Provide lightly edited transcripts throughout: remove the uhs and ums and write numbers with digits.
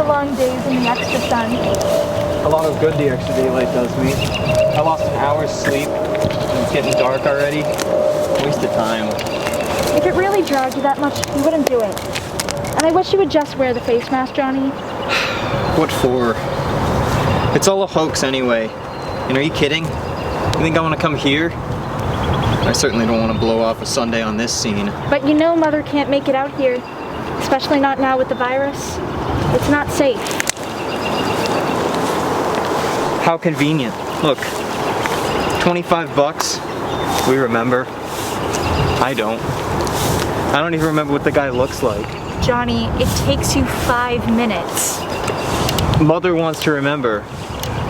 long days and the extra sun. A lot of good the extra daylight does me. I lost an hour's sleep, and it's getting dark already. Waste of time. If it really dragged you that much, you wouldn't do it. And I wish you would just wear the face mask, Johnny. What for? It's all a hoax anyway. And are you kidding? You think I want to come here? I certainly don't want to blow off a Sunday on this scene. But you know Mother can't make it out here. Especially not now with the virus. It's not safe. How convenient. Look, 25 bucks. We remember. I don't. I don't even remember what the guy looks like. Johnny, it takes you 5 minutes. Mother wants to remember.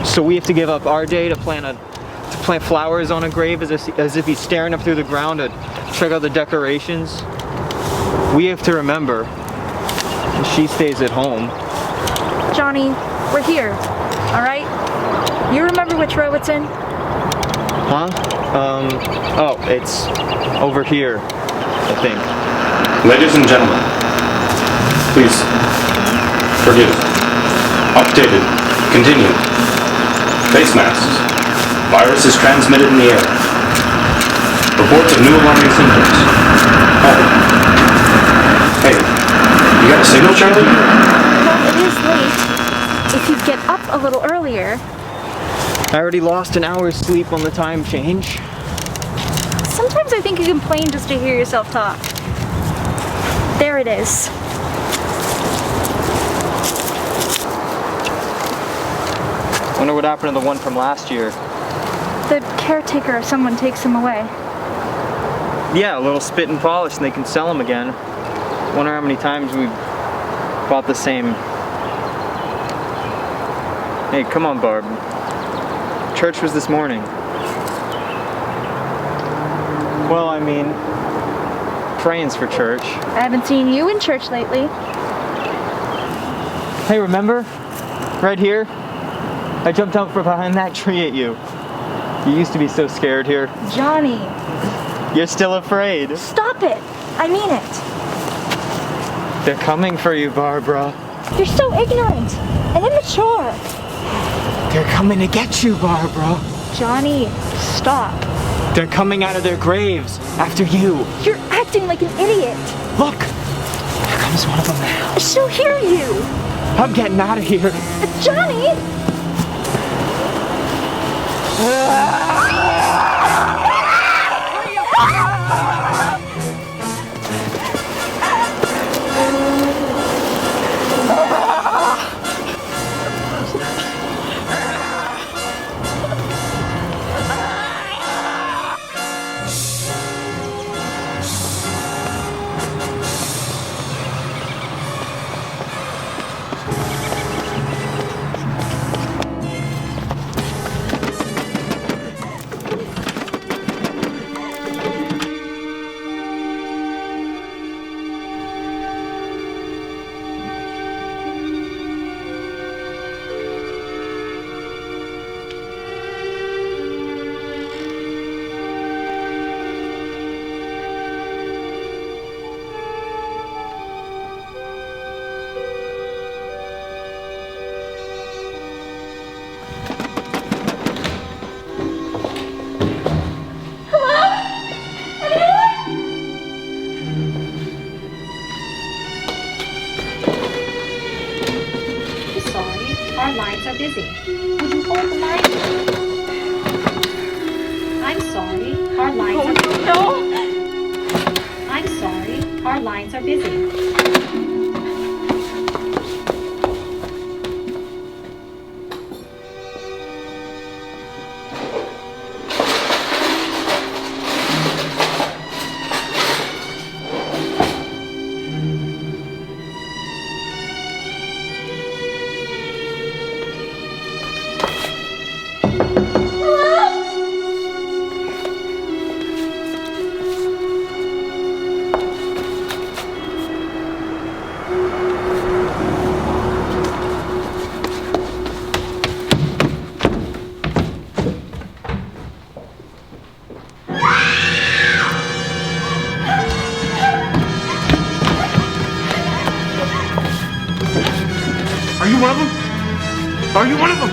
So we have to give up our day to plant flowers on a grave as if he's staring up through the ground to check out the decorations. We have to remember. And she stays at home. Johnny, we're here, all right? You remember which row it's in? Huh? Oh, it's over here, I think. Ladies and gentlemen, please, forgive. Updated. Continued. Face masks. Virus is transmitted in the air. Reports of new alarming symptoms. Oh. Hey, you got a signal, Charlie? Well, it is late. If you'd get up a little earlier. I already lost an hour's sleep on the time change. Sometimes I think you complain just to hear yourself talk. There it is. Wonder what happened to the one from last year. The caretaker or someone takes him away. Yeah, a little spit and polish and they can sell them again. Wonder how many times we bought the same. Hey, come on, Barb. Church was this morning. Well, I mean, praying's for church. I haven't seen you in church lately. Hey, remember? Right here? I jumped out from behind that tree at you. You used to be so scared here. Johnny. You're still afraid. Stop it. I mean it. They're coming for you, Barbara. You're so ignorant and immature. They're coming to get you, Barbara. Johnny, stop. They're coming out of their graves after you. You're acting like an idiot. Look, here comes one of them now. She'll hear you. I'm getting out of here. Johnny! Our lines are busy. Would you hold the line? I'm sorry. Our lines are busy. No! I'm sorry. Our lines are busy. Are you one of them?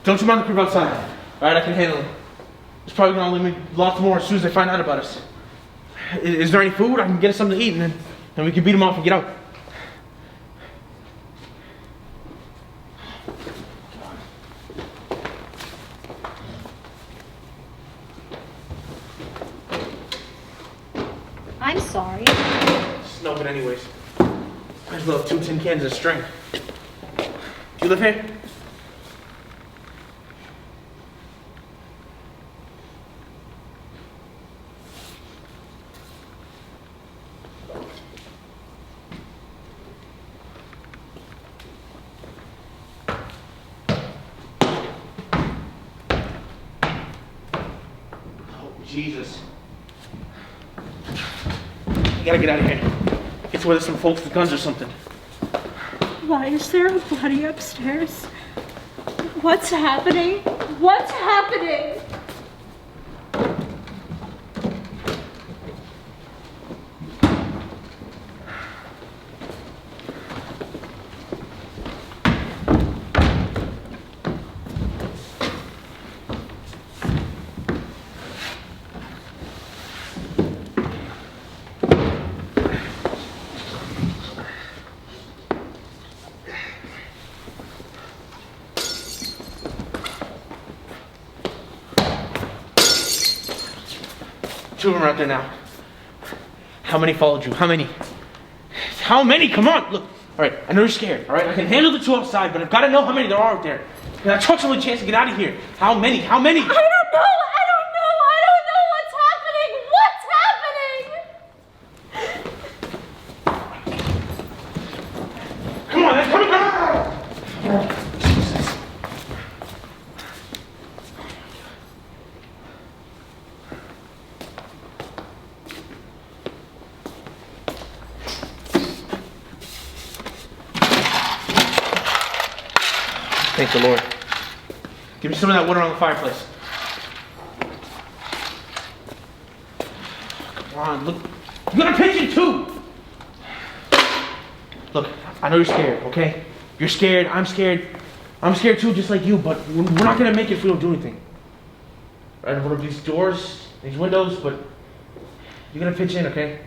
Don't you mind the creep outside? Alright, I can handle it. It's probably gonna leave me lots more as soon as they find out about us. Is there any food? I can get us something to eat and then we can beat them off and get out. I'm sorry. Snow, but anyways. Might as well have 2 tin cans of string. Do you live here? Oh, Jesus. You gotta get out of here. Get to where there's some folks with guns or something. Why is there a body upstairs? What's happening? What's happening? Two of them are out there now. How many followed you? How many? How many? Come on, look. All right, I know you're scared. All right, I can handle the 2 outside, but I've got to know how many there are out there. That truck's the only chance to get out of here. How many? How many? I don't know. I don't know what's happening. Come on, they're coming back. Thank the Lord. Give me some of that water on the fireplace. Come on, look. You got a pigeon too! Look, I know you're scared, okay? You're scared, I'm scared. I'm scared too, just like you, but we're not gonna make it if we don't do anything. Right, what are these doors, these windows, but you're gonna pitch in, okay?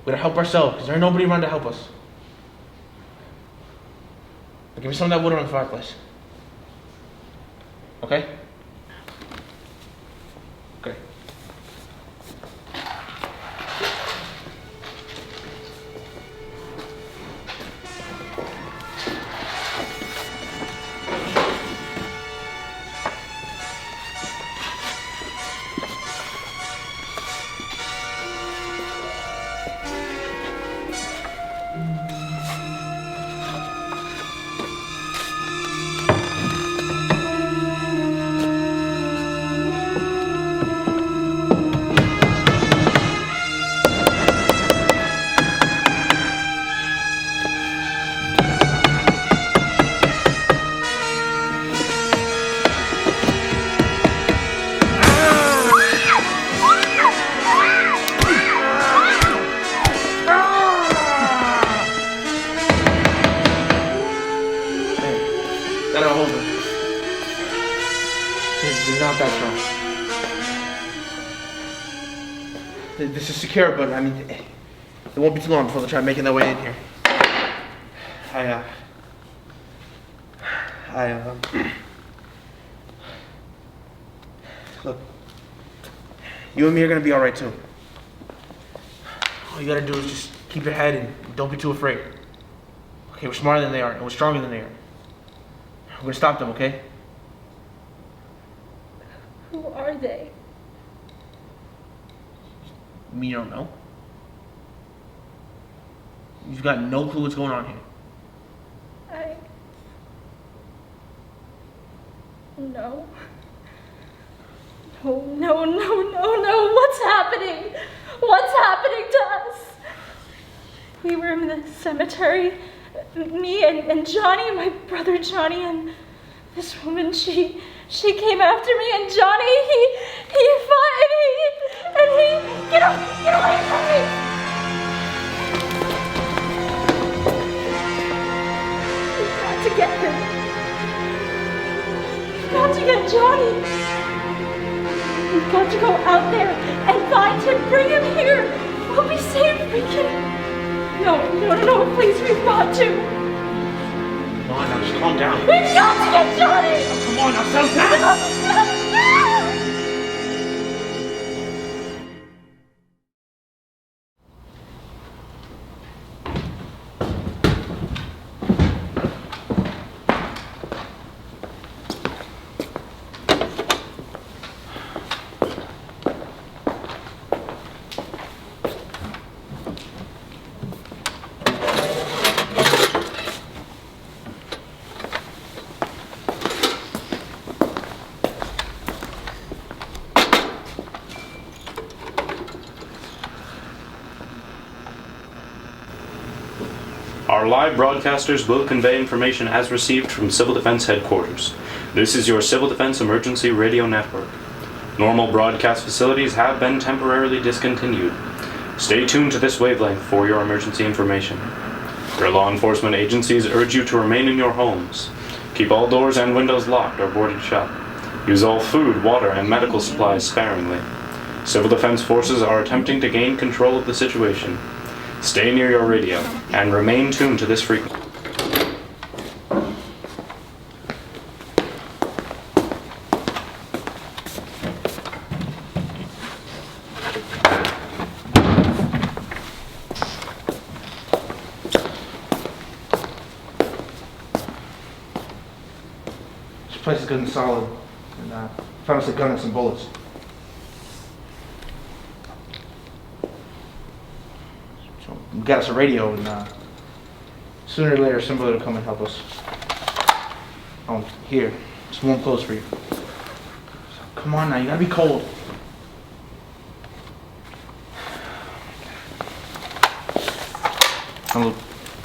We're gonna help ourselves, because there's nobody around to help us. Now give me some of that water on the fireplace. Okay? Okay. That'll hold her. She's not that strong. This is secure, but I mean, it won't be too long before they try making their way in here. Look, you and me are gonna be all right too. All you gotta do is just keep your head and don't be too afraid. Okay, we're smarter than they are, and we're stronger than they are. We're gonna stop them, okay? Who are they? You mean you don't know? You've got no clue what's going on here. No. No. What's happening? What's happening to us? We were in the cemetery, me and Johnny, my brother Johnny, and this woman, she came after me, and Johnny, he fought, and And get away from me! We've got to get him. We've got to get Johnny. We've got to go out there and find him, bring him here. We'll be safe, we can... No, please, we've got to. Come on now, just calm down. We've got to get Johnny! Come on now, settle down! Our live broadcasters will convey information as received from Civil Defense Headquarters. This is your Civil Defense Emergency Radio Network. Normal broadcast facilities have been temporarily discontinued. Stay tuned to this wavelength for your emergency information. Your law enforcement agencies urge you to remain in your homes. Keep all doors and windows locked or boarded shut. Use all food, water, and medical supplies sparingly. Civil defense forces are attempting to gain control of the situation. Stay near your radio and remain tuned to this frequency. This place is good and solid. And found us a gun and some bullets. So we got us a radio, and sooner or later somebody will come and help us. Oh, here, some warm clothes for you. So, come on now, you gotta be cold. Now, look,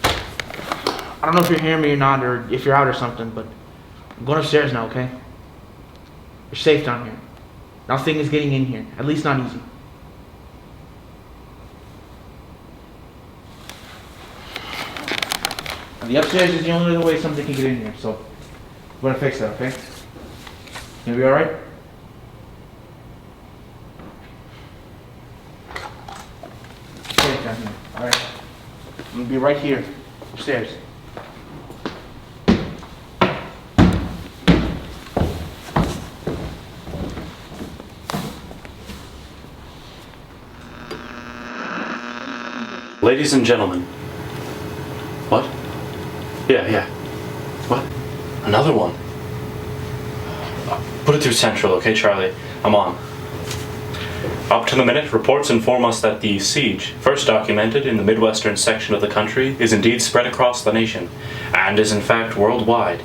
I don't know if you're hearing me or not, or if you're out or something, but I'm going upstairs now, okay? You're safe down here. Nothing is getting in here, at least not easy. And the upstairs is the only other way something can get in here, so we're gonna fix that, okay? You gonna be alright? Safe down here, alright? I'm gonna be right here, upstairs. Ladies and gentlemen. What? Yeah. What? Another one? Put it through Central, okay, Charlie? I'm on. Up to the minute, reports inform us that the siege, first documented in the Midwestern section of the country, is indeed spread across the nation, and is in fact worldwide.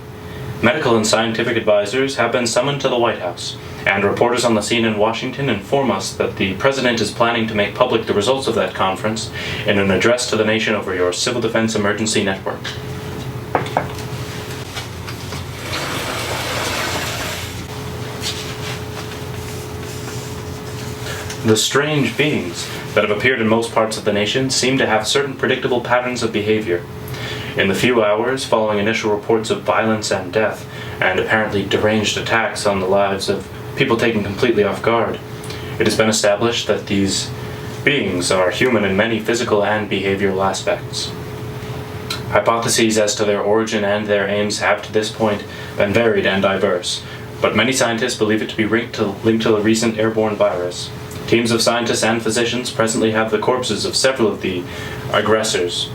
Medical and scientific advisors have been summoned to the White House, and reporters on the scene in Washington inform us that the President is planning to make public the results of that conference in an address to the nation over your Civil Defense Emergency Network. The strange beings that have appeared in most parts of the nation seem to have certain predictable patterns of behavior. In the few hours following initial reports of violence and death, and apparently deranged attacks on the lives of people taken completely off guard, it has been established that these beings are human in many physical and behavioral aspects. Hypotheses as to their origin and their aims have to this point been varied and diverse, but many scientists believe it to be linked to the recent airborne virus. Teams of scientists and physicians presently have the corpses of several of the aggressors,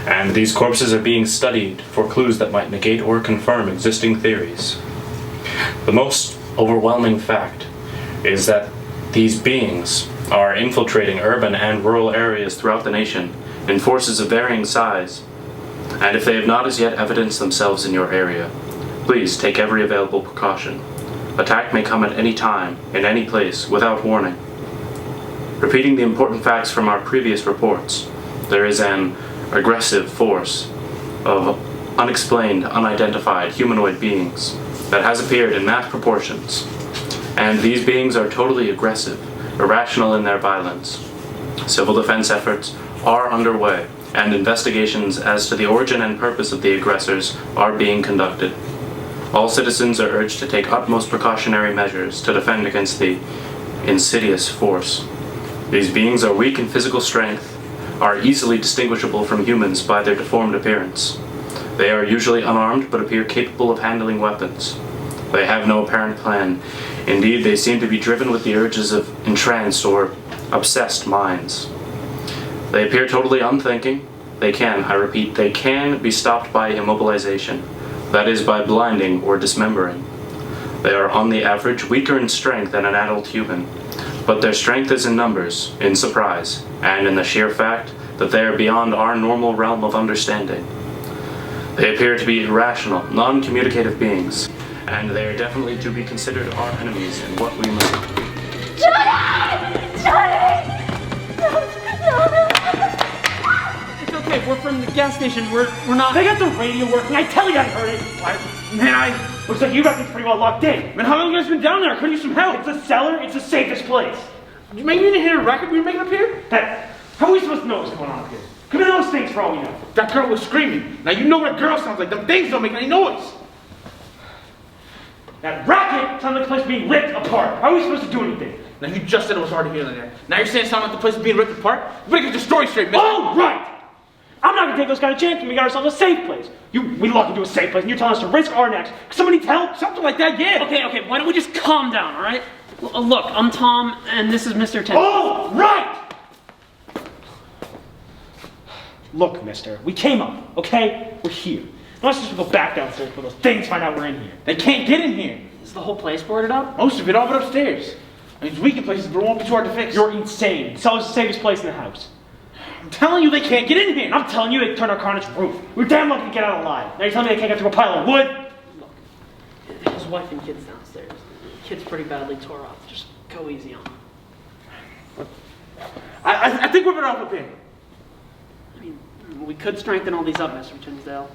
and these corpses are being studied for clues that might negate or confirm existing theories. The most overwhelming fact is that these beings are infiltrating urban and rural areas throughout the nation in forces of varying size, and if they have not as yet evidenced themselves in your area, please take every available precaution. Attack may come at any time, in any place, without warning. Repeating the important facts from our previous reports, there is an aggressive force of unexplained, unidentified humanoid beings that has appeared in mass proportions. And these beings are totally aggressive, irrational in their violence. Civil defense efforts are underway, and investigations as to the origin and purpose of the aggressors are being conducted. All citizens are urged to take utmost precautionary measures to defend against the insidious force. These beings are weak in physical strength, are easily distinguishable from humans by their deformed appearance. They are usually unarmed but appear capable of handling weapons. They have no apparent plan. Indeed, they seem to be driven with the urges of entranced or obsessed minds. They appear totally unthinking. They can, I repeat, they can be stopped by immobilization, that is, by blinding or dismembering. They are on the average weaker in strength than an adult human, but their strength is in numbers, in surprise, and in the sheer fact that they are beyond our normal realm of understanding. They appear to be irrational, non-communicative beings, and they are definitely to be considered our enemies in what we must. Johnny! Johnny! No. It's okay, we're from the gas station, we're not... They got the radio working, I tell you I heard it! Looks like you got things pretty well locked in. Man, how long have you guys been down there? I could use some help. It's a cellar, it's the safest place. Maybe you didn't hear a record we were making up here? How are we supposed to know what's going on up here? Could be those things for all we know. That girl was screaming. Now you know what a girl sounds like. Them things don't make any noise. That racket sounds like the place being ripped apart. How are we supposed to do anything? Now you just said it was hard to hear in there. Now you're saying it sounds like the place is being ripped apart? You better get your story straight, mister. Oh, right! I'm not gonna take those kind of chances when we got ourselves a safe place. We lucked into a safe place and you're telling us to risk our necks. Somebody needs help? Something like that, yeah. Okay, why don't we just calm down, alright? Look, I'm Tom, and this is Mr. Tinsdale. Oh, right! Look, mister, we came up, okay? We're here. Now let's just go back downstairs for those things, find out we're in here. They can't get in here. Is the whole place boarded up? Most of it, all but upstairs. I mean, it's weak in places, but it won't be too hard to fix. You're insane. Cell is the safest place in the house. I'm telling you they can't get in here. And I'm telling you they turned our car on its roof. We're damn lucky to get out alive. Now you're telling me they can't get through a pile of wood? Look, his wife and kids downstairs. The kid's pretty badly tore up. Just go easy on him. I think we're better off up here. I mean, we could strengthen all these up, Mr. Tinsdale.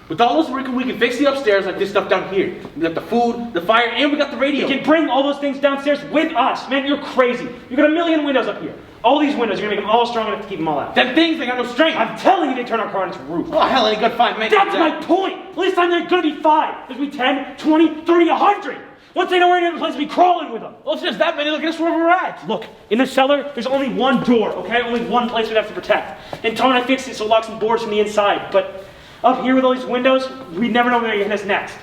With all this, we can fix the upstairs like this stuff down here. We got the food, the fire, and we got the radio. You can bring all those things downstairs with us. Man, you're crazy. You got a million windows up here. All these windows, you're gonna make them all strong enough to keep them all out. Them things, they got no strength. I'm telling you they turn our car on its roof. Oh, hell, any good 5 minutes. That's my point. Well, this time they're gonna be 5. There's gonna be 10, 20, 30, 100. Once they know we're in the place, we crawling with them. Well, it's just that many. Look at us where we're at. Look, in the cellar, there's only one door, okay? Only one place we'd have to protect. And Tom and I fixed it so it locks some doors from the inside. But up here with all these windows, we never know where they're gonna hit us next.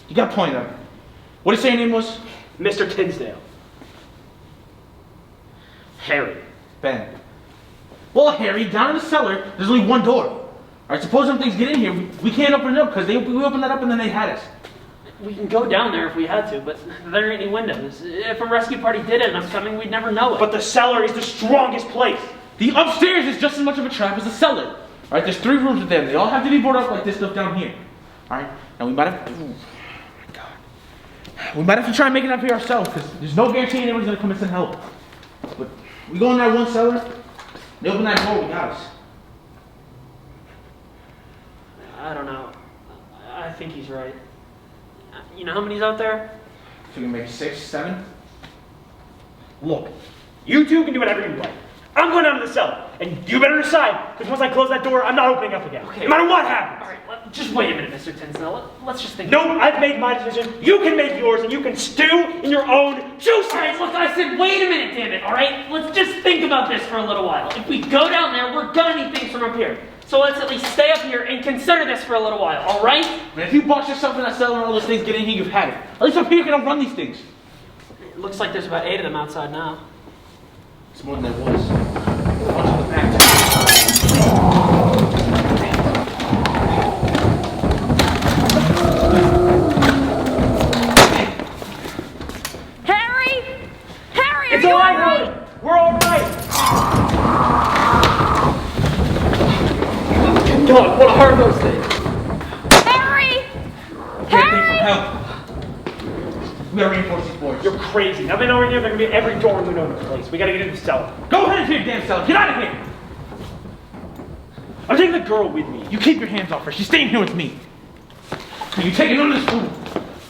You got a point, though. What did you say your name was? Mr. Tinsdale. Harry. Ben. Well, Harry, down in the cellar, there's only one door. All right, suppose some things get in here, we can't open it up because we opened that up and then they had us. We can go down there if we had to, but there aren't any windows. If a rescue party did end up coming, we'd never know it. But the cellar is the strongest place. The upstairs is just as much of a trap as the cellar. All right, there's 3 rooms with them. They all have to be boarded up like this stuff down here. All right, now we might have. Oh my God. We might have to try and make it up here ourselves because there's no guarantee anyone's gonna come and send help. But we go in that one cellar. They open that door. We got us. I don't know. I think he's right. You know how many's out there? Figure maybe 6, 7. Look, you two can do whatever you like. I'm going down to the cellar, and you better decide, because once I close that door, I'm not opening up again. Okay. No matter what happens. All right, just wait a minute, Mr. Tinsdale. Let's just think. No, I've made my decision. You can make yours, and you can stew in your own juice. All right, look, I said wait a minute, damn it. All right, let's just think about this for a little while. If we go down there, we're gonna need things from up here. So let's at least stay up here and consider this for a little while, all right? Man, if you box yourself in that cellar and all those things get in here, you've had it. At least up here you can outrun these things. It looks like there's about 8 of them outside now. It's more than there was. A bunch of them packed. Harry! Harry, It's all right, Helen. We're all right. God, what are those things? Harry! Can't think for help. We gotta reinforce these boards. You're crazy. Now they know we're here, they're gonna be at every door and window in the place. We gotta get into the cellar. Go ahead into your damn cellar. Get out of here! I'm taking the girl with me. You keep your hands off her. She's staying here with me. You take it on this food.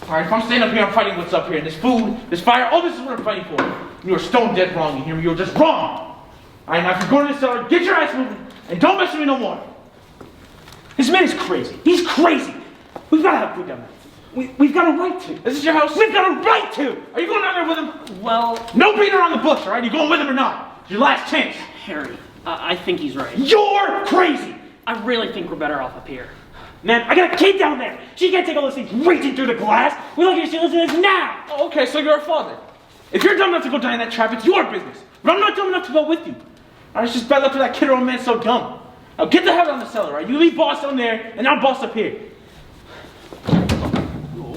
Alright, if I'm staying up here, I'm fighting what's up here. And this food, this fire, all this is what I'm fighting for. You are stone dead wrong, you hear me? You're just wrong! Alright, now if you're going to the cellar, get your ass moving, and don't mess with me no more. This man is crazy. He's crazy. We've got to have food down there. We've got a right to. This is your house? We've got a right to. Are you going down there with him? Well, No beating around the bush, alright? You going with him or not? It's your last chance. Harry, I think he's right. You're crazy! I really think we're better off up here. Man, I got a kid down there. She can't take all those things raging through the glass. We're lucky she listen to this now. Oh, okay, so you're a father. If you're dumb enough to go down in that trap, it's your business. But I'm not dumb enough to go with you. Alright, it's just bad luck for that kid or old man so dumb. Now get the hell out of the cellar, right? You leave boss down there, and I'll boss up here.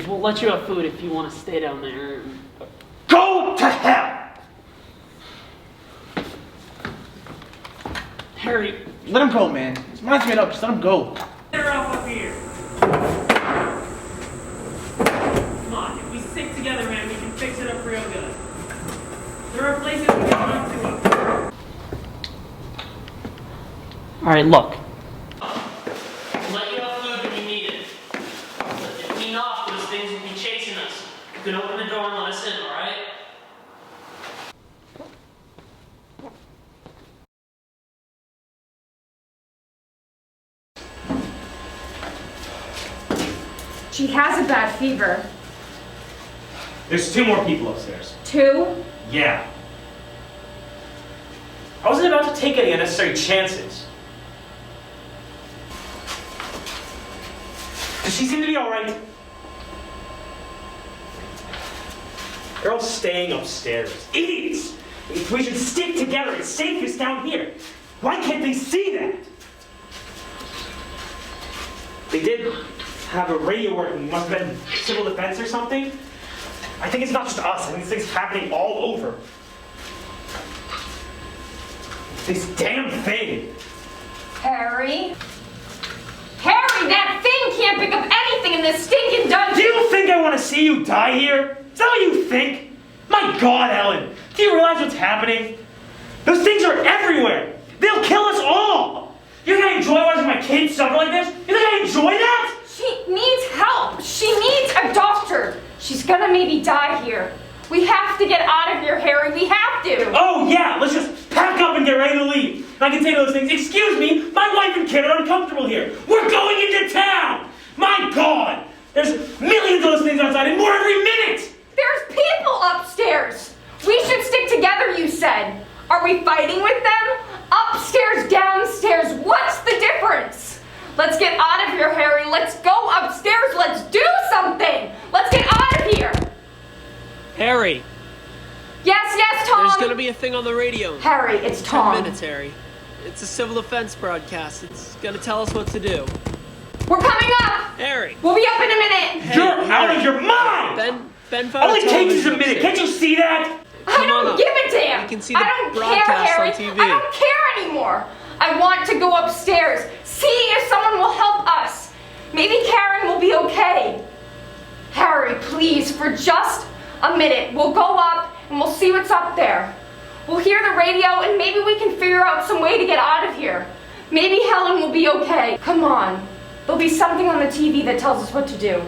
We'll let you have food if you want to stay down there. Go to hell! Harry, Let him go, man. His mind's made up. Just let him go. they're up here. Come on, if we stick together, man, we can fix it up real good. There are places we can run to. All right, look. Let you have food when you need it. But if we knock, those things will be chasing us. You can open the door and let us in, all right? She has a bad fever. There's 2 more people upstairs. 2? Yeah. I wasn't about to take any unnecessary chances. Does she seem to be alright? They're all staying upstairs. Idiots! We should stick together. It's safest down here. Why can't they see that? They did have a radio working. Must have been civil defense or something. I think it's not just us. I think this thing's happening all over. This damn thing. Harry? Harry, that thing can't pick up anything in this stinking dungeon! Do you think I want to see you die here? Is that what you think? My God, Ellen. Do you realize what's happening? Those things are everywhere. They'll kill us all. You're gonna enjoy watching my kids suffer like this? You think I enjoy that? She needs help! She needs a doctor! She's gonna maybe die here. We have to get out of here, Harry. We have to! Oh yeah, let's just pack up and get ready to leave. And I can say to those things, excuse me, my wife and kid are uncomfortable here. We're going into town! My God! There's millions of those things outside and more every minute! There's people upstairs! We should stick together, you said. Are we fighting with them? Upstairs, downstairs, what's the difference? Let's get out of here, Harry. Let's go upstairs. Let's do something. Let's get out of here. Harry, Yes, Tom. there's gonna be a thing on the radio. Harry, it's Tom. 10 minutes, Harry. It's a civil defense broadcast. It's gonna tell us what to do. We're coming up. Harry. We'll be up in a minute. Hey, You're out Harry. of your mind! Ben found Only a takes us a television minute. Can't you upstairs. see that? I Come on don't up. give a damn. You can see I the don't care, broadcast Harry. on TV. I don't care anymore. I want to go upstairs. See if someone will help us. Maybe Karen will be okay. Harry, please, for just a minute. We'll go up and we'll see what's up there. We'll hear the radio and maybe we can figure out some way to get out of here. Maybe Helen will be okay. Come on. There'll be something on the TV that tells us what to do.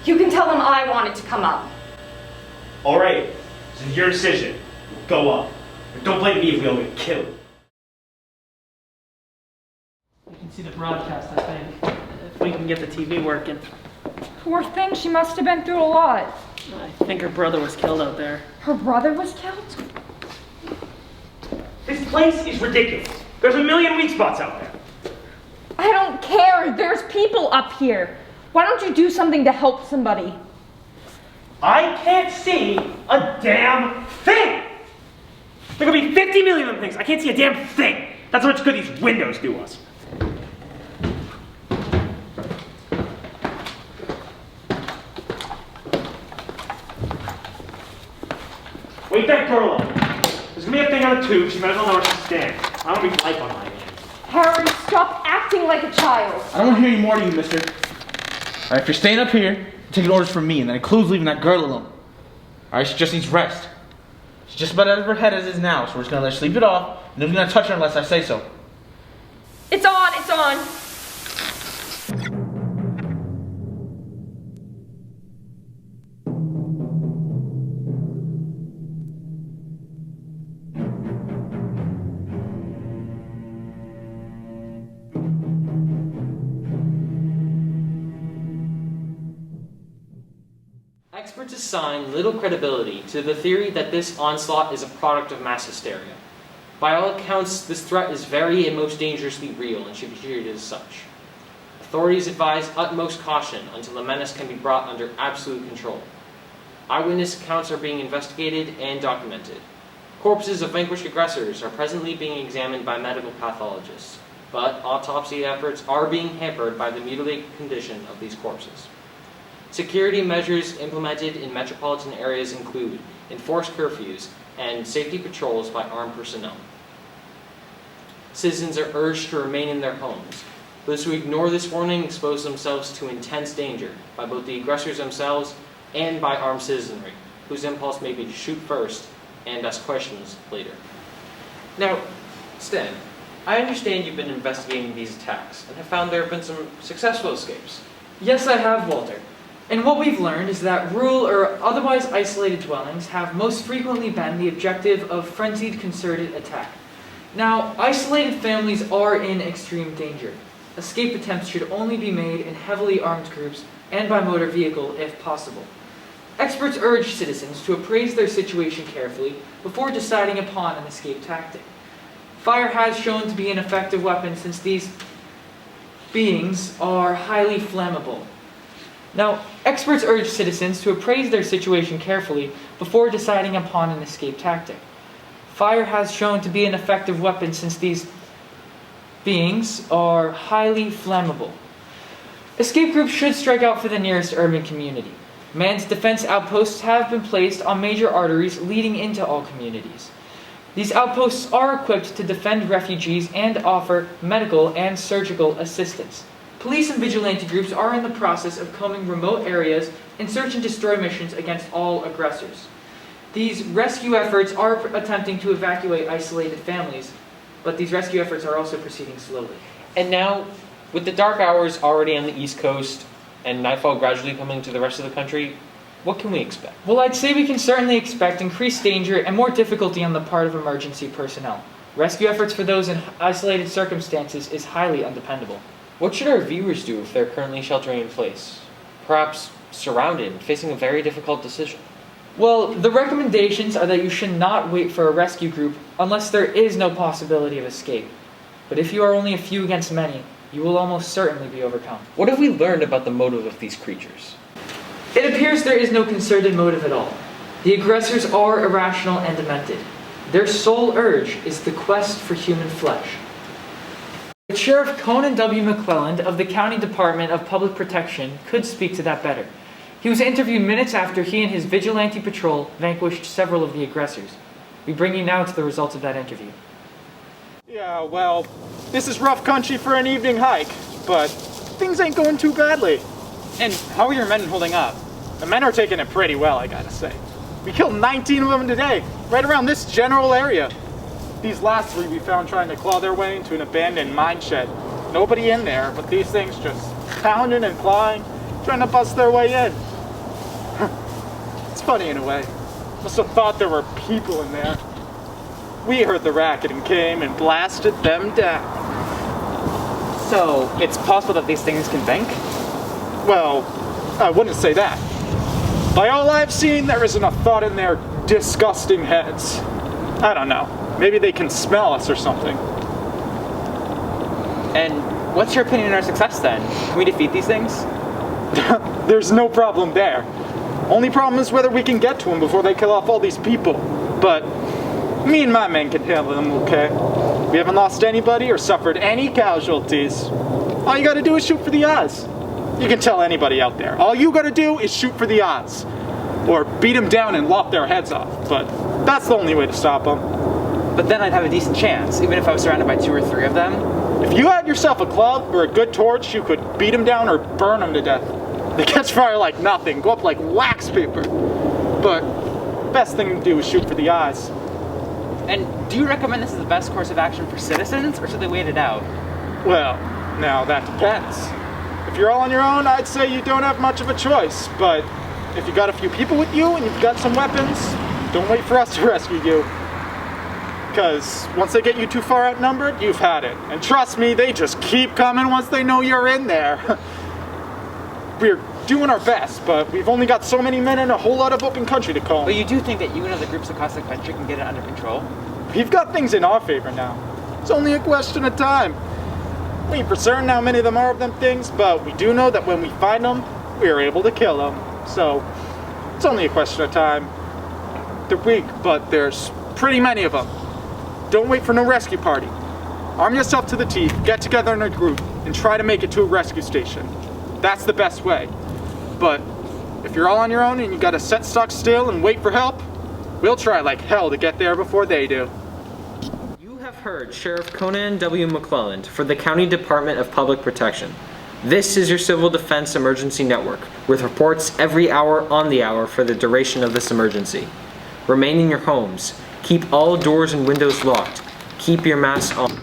You can tell them I wanted to come up. All right, this is your decision. Go up. But don't blame me if we all get killed. We can see the broadcast, I think. If we can get the TV working. Poor thing, she must have been through a lot. I think her brother was killed out there. Her brother was killed? This place is ridiculous. There's a million weak spots out there. I don't care. There's people up here. Why don't you do something to help somebody? I can't see a damn thing. There could be 50 million of them things. I can't see a damn thing. That's how much good these windows do us. Wake that girl up. There's gonna be a thing on the tube. She might as well know where she stands. I don't need life on my hands. Harry, stop acting like a child. I don't want to hear any more of you, mister. Alright, if you're staying up here, you're taking orders from me, and that includes leaving that girl alone. Alright, she just needs rest. She's just about out of her head as is now, so we're just gonna let her sleep it off, and nobody's gonna touch her unless I say so. It's on, it's on. experts assign little credibility to the theory that this onslaught is a product of mass hysteria. By all accounts, this threat is very and most dangerously real and should be treated as such. Authorities advise utmost caution until the menace can be brought under absolute control. Eyewitness accounts are being investigated and documented. Corpses of vanquished aggressors are presently being examined by medical pathologists, but autopsy efforts are being hampered by the mutilated condition of these corpses. Security measures implemented in metropolitan areas include enforced curfews and safety patrols by armed personnel. Citizens are urged to remain in their homes. Those who ignore this warning expose themselves to intense danger by both the aggressors themselves and by armed citizenry, whose impulse may be to shoot first and ask questions later. Now, Stan, I understand you've been investigating these attacks and have found there have been some successful escapes. Yes, I have, Walter. And what we've learned is that rural or otherwise isolated dwellings have most frequently been the objective of frenzied concerted attack. Now, isolated families are in extreme danger. Escape attempts should only be made in heavily armed groups and by motor vehicle if possible. Experts urge citizens to appraise their situation carefully before deciding upon an escape tactic. Fire has shown to be an effective weapon since these beings are highly flammable. Now, experts urge citizens to appraise their situation carefully before deciding upon an escape tactic. Fire has shown to be an effective weapon since these beings are highly flammable. Escape groups should strike out for the nearest urban community. Manned defense outposts have been placed on major arteries leading into all communities. These outposts are equipped to defend refugees and offer medical and surgical assistance. Police and vigilante groups are in the process of combing remote areas in search and destroy missions against all aggressors. These rescue efforts are attempting to evacuate isolated families, but these rescue efforts are also proceeding slowly. And now, with the dark hours already on the East Coast and nightfall gradually coming to the rest of the country, what can we expect? Well, I'd say we can certainly expect increased danger and more difficulty on the part of emergency personnel. Rescue efforts for those in isolated circumstances is highly undependable. What should our viewers do if they're currently sheltering in place? Perhaps surrounded and facing a very difficult decision. Well, the recommendations are that you should not wait for a rescue group unless there is no possibility of escape. But if you are only a few against many, you will almost certainly be overcome. What have we learned about the motive of these creatures? It appears there is no concerted motive at all. The aggressors are irrational and demented. Their sole urge is the quest for human flesh. Sheriff Conan W. McClelland of the County Department of Public Protection could speak to that better. He was interviewed minutes after he and his vigilante patrol vanquished several of the aggressors. We bring you now to the results of that interview. Yeah, well, this is rough country for an evening hike, but things ain't going too badly. And how are your men holding up? The men are taking it pretty well, I gotta say. We killed 19 of them today, right around this general area. These last 3 we found trying to claw their way into an abandoned mine shed. Nobody in there, but these things just pounding and clawing, trying to bust their way in. It's funny in a way. Must have thought there were people in there. We heard the racket and came and blasted them down. So, it's possible that these things can think? Well, I wouldn't say that. By all I've seen, there isn't a thought in their disgusting heads. I don't know. Maybe they can smell us or something. And what's your opinion on our success then? Can we defeat these things? There's no problem there. Only problem is whether we can get to them before they kill off all these people. But me and my men can handle them okay. We haven't lost anybody or suffered any casualties. All you gotta do is shoot for the odds. You can tell anybody out there. All you gotta do is shoot for the odds. Or beat them down and lop their heads off. But that's the only way to stop them. But then I'd have a decent chance, even if I was surrounded by 2 or 3 of them. If you had yourself a club or a good torch, you could beat them down or burn them to death. They catch fire like nothing, go up like wax paper. But best thing to do is shoot for the eyes. And do you recommend this is the best course of action for citizens, or should they wait it out? Well, now that depends. If you're all on your own, I'd say you don't have much of a choice. But if you got a few people with you and you've got some weapons, don't wait for us to rescue you. Because once they get you too far outnumbered, you've had it. And trust me, they just keep coming once they know you're in there. We're doing our best, but we've only got so many men and a whole lot of open country to comb. But you do think that you and other groups across the country can get it under control? We've got things in our favor now. It's only a question of time. We ain't for certain how many of them are of them things, but we do know that when we find them, we are able to kill them. So, it's only a question of time. They're weak, but there's pretty many of them. Don't wait for no rescue party. Arm yourself to the teeth, get together in a group, and try to make it to a rescue station. That's the best way. But if you're all on your own and you gotta set stock still and wait for help, we'll try like hell to get there before they do. You have heard Sheriff Conan W. McClelland for the County Department of Public Protection. This is your Civil Defense Emergency Network, with reports every hour on the hour for the duration of this emergency. Remain in your homes. Keep all doors and windows locked. Keep your masks on.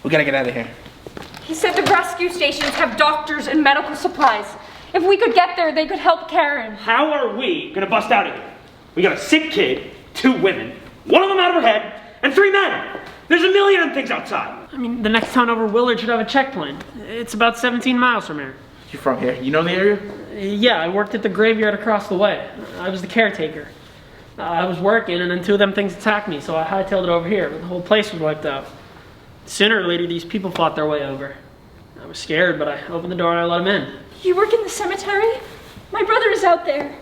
We gotta get out of here. He said the rescue stations have doctors and medical supplies. If we could get there, they could help Karen. How are we gonna bust out of here? We got a sick kid, 2 women, 1 of them out of her head, and 3 men. There's a million of things outside. I mean, the next town over Willard should have a checkpoint. It's about 17 miles from here. You from here? You know the area? Yeah, I worked at the graveyard across the way. I was the caretaker. I was working, and then 2 of them things attacked me, so I hightailed it over here, but the whole place was wiped out. Sooner or later, these people fought their way over. I was scared, but I opened the door and I let them in. You work in the cemetery? My brother is out there.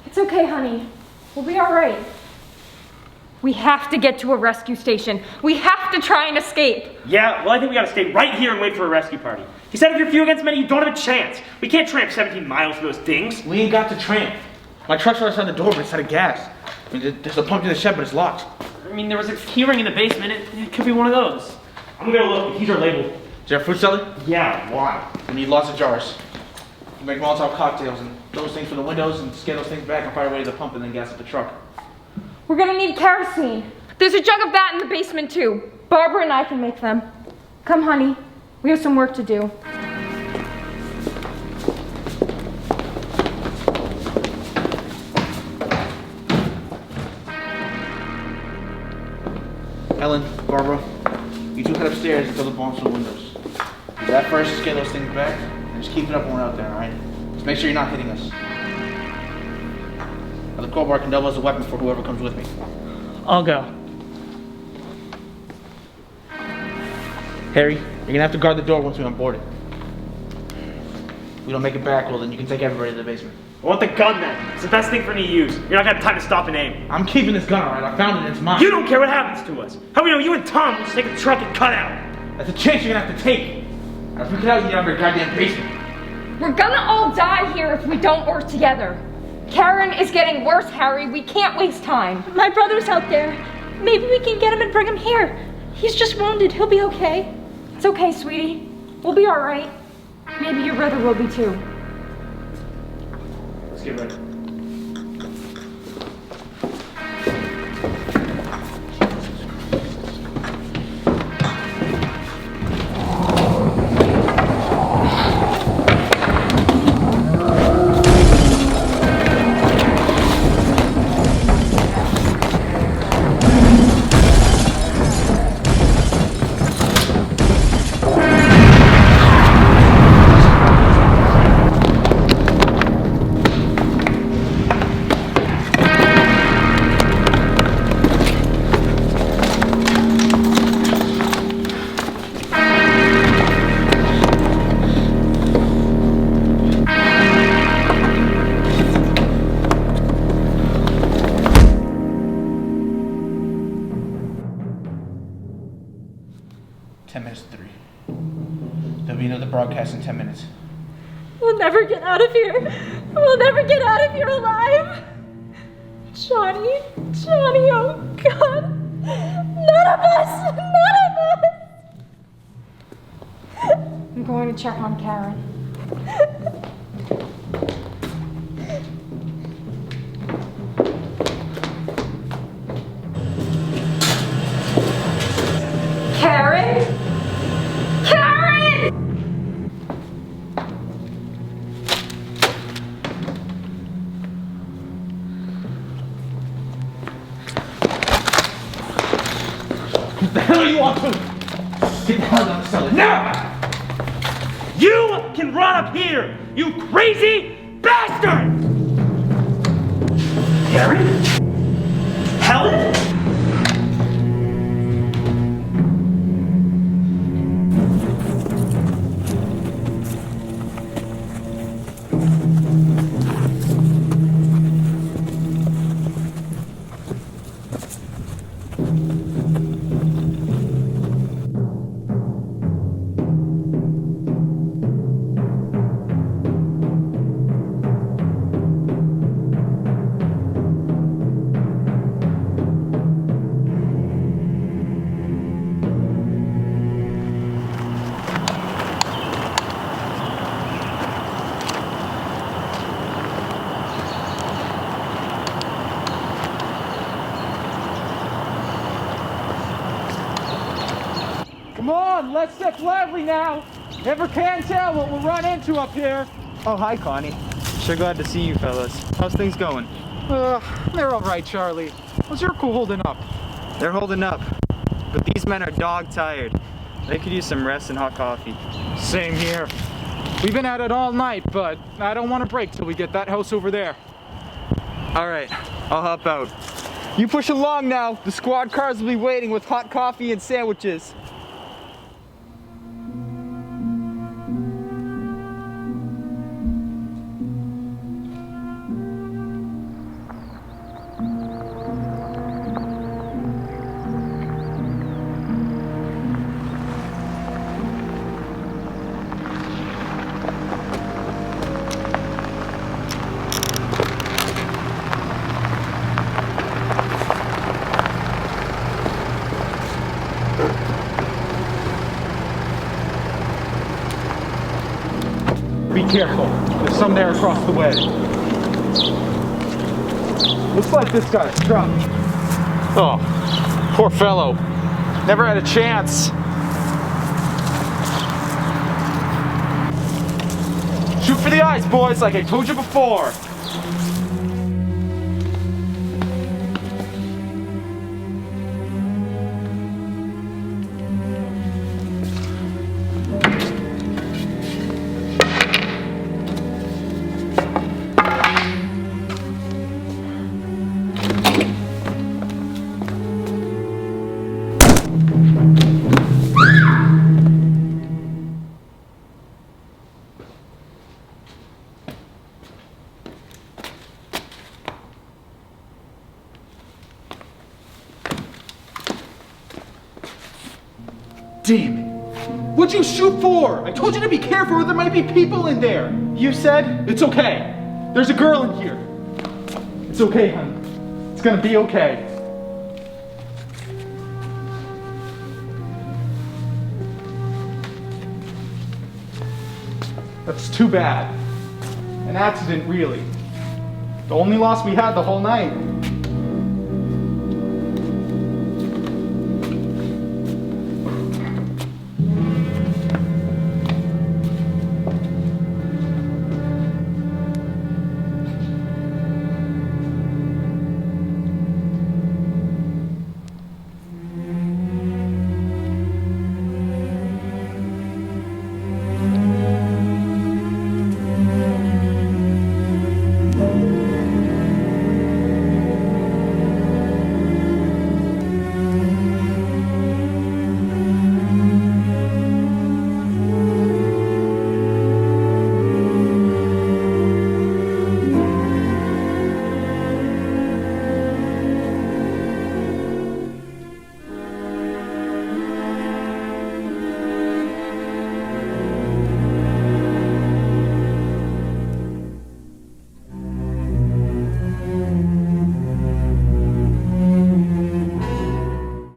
It's okay, honey. We'll be all right. We have to get to a rescue station. We have to try and escape. Yeah, well, I think we gotta stay right here and wait for a rescue party. He said if you're few against many, you don't have a chance. We can't tramp 17 miles for those things. We ain't got to tramp. My truck's right outside the door, but it's out of gas. I mean, there's a pump in the shed, but it's locked. I mean, there was a keyring in the basement. It could be one of those. I'm gonna go look. The keys are labeled. Is there a fruit cellar? Yeah, why? We need lots of jars. We make Molotov cocktails and those things for the windows and scale those things back and fire away to the pump and then gas up the truck. We're gonna need kerosene. There's a jug of that in the basement too. Barbara and I can make them. Come, honey. We have some work to do. Ellen, Barbara, you 2 head upstairs and fill the bombs from the windows. Do that first, scale those things back, and just keep it up when we're out there, alright? Just make sure you're not hitting us. Now the crowbar can double as a weapon for whoever comes with me. I'll go. Harry, you're gonna have to guard the door once we unboard it. If we don't make it back, well then you can take everybody to the basement. I want the gun then. It's the best thing for me to use. You're not gonna have time to stop and aim. I'm keeping this gun, alright? I found it, it's mine. You don't care what happens to us. How we know you and Tom will just take the truck and cut out? That's a chance you're gonna have to take. If we cut out, you get out of your goddamn basement. We're gonna all die here if we don't work together. Karen is getting worse, Harry. We can't waste time. My brother's out there. Maybe we can get him and bring him here. He's just wounded. He'll be okay. It's okay, sweetie. We'll be all right. Maybe your brother will be too. Let's get ready. Broadcast in 10 minutes. We'll never get out of here. We'll never get out of here alive. Johnny, oh God. None of us. I'm going to check on Karen. Karen? What the hell are you up to? Get the hell down the cellar now! You can run up here You crazy bastard! Karen? Helen? Come on, let's step lively now. Never can tell what we'll run into up here. Oh, hi, Connie. Sure glad to see you fellas. How's things going? They're all right, Charlie. How's your crew holding up? They're holding up, but these men are dog tired. They could use some rest and hot coffee. Same here. We've been at it all night, but I don't want to break till we get that house over there. All right, I'll hop out. You push along now. The squad cars will be waiting with hot coffee and sandwiches. Be careful. There's some there across the way. Looks like this guy's struck. Oh, poor fellow. Never had a chance. Shoot for the eyes, boys, like I told you before. Damn it. What'd you shoot for? I told you to be careful or there might be people in there. You said? It's okay. There's a girl in here. It's okay, honey. It's gonna be okay. That's too bad. An accident, really. The only loss we had the whole night.